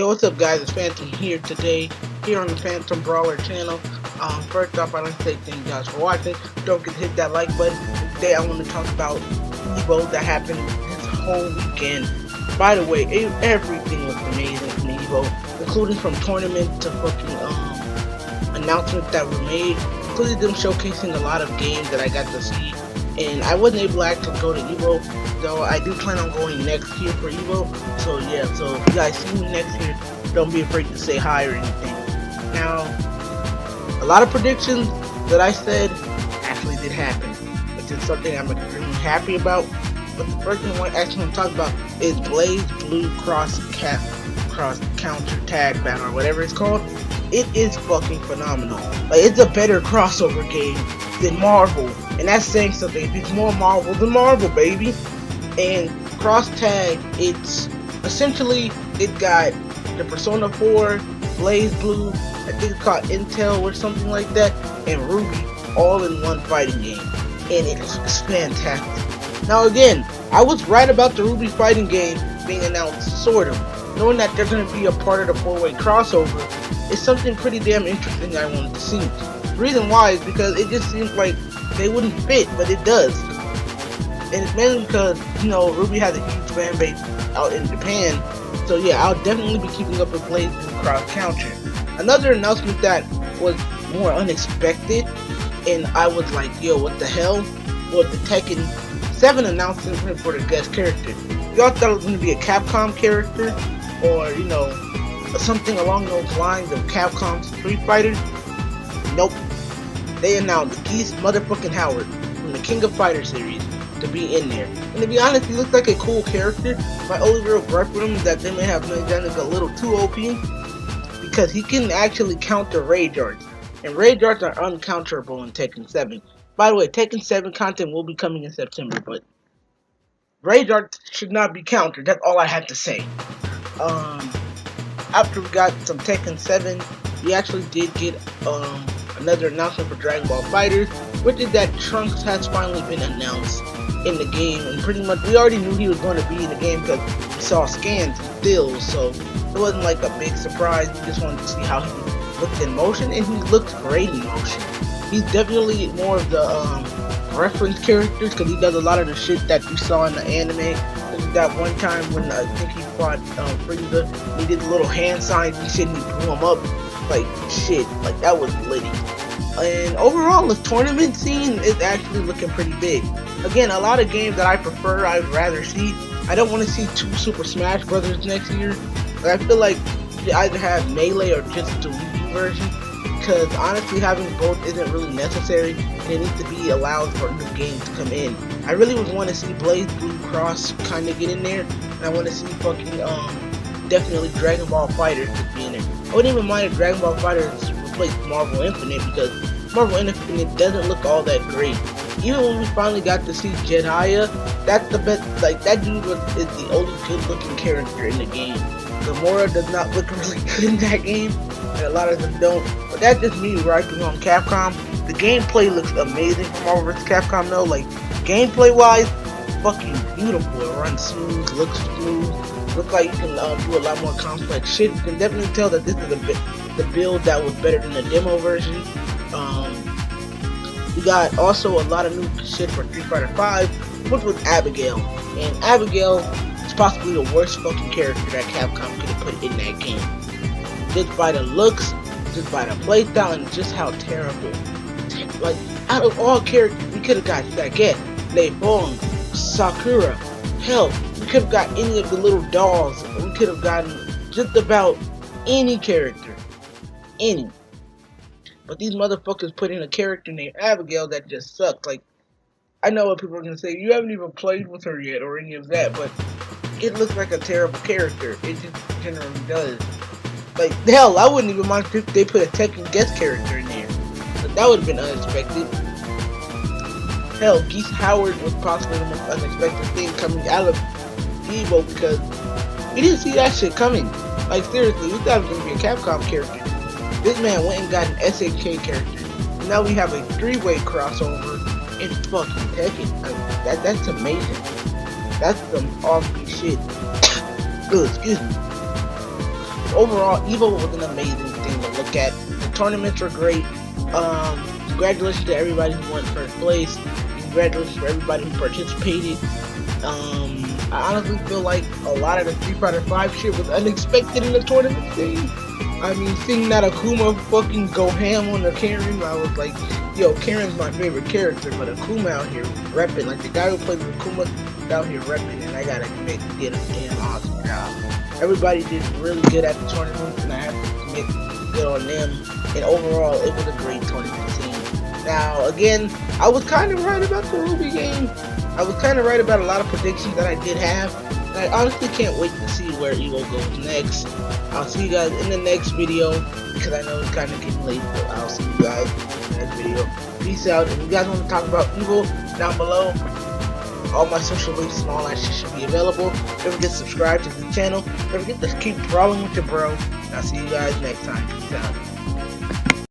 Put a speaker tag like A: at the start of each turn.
A: Yo, what's up guys, it's Phantom here today, here on the Phantom Brawler channel. First off, I'd like to say thank you guys for watching. Don't forget to hit that like button. Today I want to talk about Evo that happened this whole weekend. By the way, everything was amazing from Evo, including from tournaments to fucking announcements that were made, including them showcasing a lot of games that I got to see. And I wasn't able to actually go to Evo, though I do plan on going next year for Evo. So yeah, so if you guys see me next year, don't be afraid to say hi or anything. Now, a lot of predictions that I said actually did happen, which is something I'm extremely happy about. But the first thing I actually want to talk about is Blazblue cross counter tag battle or whatever it's called. It is fucking phenomenal. Like, it's a better crossover game than Marvel, and that's saying something. It's more Marvel than Marvel, baby. And cross tag, it's essentially, it got the Persona 4, Blazblue, I think it's called Intel or something like that, and Ruby all in one fighting game, and it's fantastic. Now again, I was right about the Ruby fighting game being announced, sort of. Knowing that they're going to be a part of the 4-way crossover is something pretty damn interesting I wanted to see. The reason why is because it just seems like they wouldn't fit, but it does. And it's mainly because, you know, Ruby has a huge fan base out in Japan. So yeah, I'll definitely be keeping up with Blazblue cross counter. Another announcement that was more unexpected, and I was like, yo, what the hell, was the Tekken 7 announcement for the guest character. Y'all thought it was going to be a Capcom character, or, you know, something along those lines of Capcom's Street Fighter. Nope. They announced Geese motherfucking Howard from the King of Fighters series to be in there. And to be honest, he looks like a cool character. My only real gripe with him is that they may have made that nigga a little too OP, because he can actually counter rage arts, and rage arts are uncounterable in Tekken 7. By the way, Tekken 7 content will be coming in September, but rage arts should not be countered. That's all I had to say. After we got some Tekken 7, we actually did get another announcement for Dragonball Fighterz, which is that Trunks has finally been announced in the game, and pretty much we already knew he was going to be in the game because we saw scans and stills, so it wasn't like a big surprise. We just wanted to see how he looked in motion, and he looked great in motion. He's definitely more of the reference characters, because he does a lot of the shit that you saw in the anime. That one time when I think he fought Frieza, he did the little hand signs and shit, and he blew him up like shit. Like, that was litty. And overall, the tournament scene is actually looking pretty big. Again, a lot of games that I prefer, I'd rather see. I don't want to see 2 Super Smash Brothers next year. But I feel like you either have Melee or just the Wii U version, because honestly, having both isn't really necessary, and it needs to be allowed for new games to come in. I really would want to see Blazblue Cross kind of get in there, and I want to see fucking definitely Dragonball Fighterz to be in there. I wouldn't even mind if Dragonball Fighterz replaced Marvel Infinite, because Marvel Infinite doesn't look all that great. Even when we finally got to see Jedediah, that's the best. Like, that dude is the only good-looking character in the game. Gamora does not look really good in that game, and a lot of them don't. But that's just me griping on Capcom. The gameplay looks amazing from Marvel vs. Capcom though. Like, gameplay-wise, fucking beautiful. It runs smooth, looks smooth. Looks like you can do a lot more complex shit. You can definitely tell that this is the build that was better than the demo version. We got also a lot of new shit for Street Fighter 5, which was Abigail. And Abigail is possibly the worst fucking character that Capcom could have put in that game. Just by the looks, just by the playstyle, and just how terrible. Like, out of all characters, we could have got Sagat, Lei Fong, Sakura. Hell, we could have got any of the little dolls. We could have gotten just about any character. Any. But these motherfuckers put in a character named Abigail that just sucks. Like, I know what people are gonna say. You haven't even played with her yet or any of that, but it looks like a terrible character. It just generally does. Like, hell, I wouldn't even mind if they put a Tekken guest character in there. But that would have been unexpected. Hell, Geese Howard was possibly the most unexpected thing coming out of Evo, because we didn't see that shit coming. Like, seriously, we thought it was gonna be a Capcom character. This man went and got an SNK character. Now we have a 3-way crossover in fucking Tekken. Like, that's amazing. That's some offbeat shit. Good, excuse me. overall, Evo was an amazing thing to look at. The tournaments were great. Congratulations to everybody who won first place. Congratulations for everybody who participated. I honestly feel like a lot of the Street Fighter 5 shit was unexpected in the tournament scene. I mean, seeing that Akuma fucking go ham on the Karen, I was like, yo, Karen's my favorite character, but Akuma out here repping. Like, the guy who plays with Akuma is out here repping, and I gotta admit, he did a damn awesome job. Everybody did really good at the tournament, and I have to admit, good on them. And overall, it was a great tournament scene. Now, again, I was kind of right about the Ruby game. I was kind of right about a lot of predictions that I did have. And I honestly can't wait to see where Evo goes next. I'll see you guys in the next video, because I know it's kind of getting late, but I'll see you guys in the next video. Peace out. If you guys want to talk about Evo, down below, all my social links and all that shit should be available. Don't forget to subscribe to the channel. Don't forget to keep brawling with your bro. I'll see you guys next time. Peace out.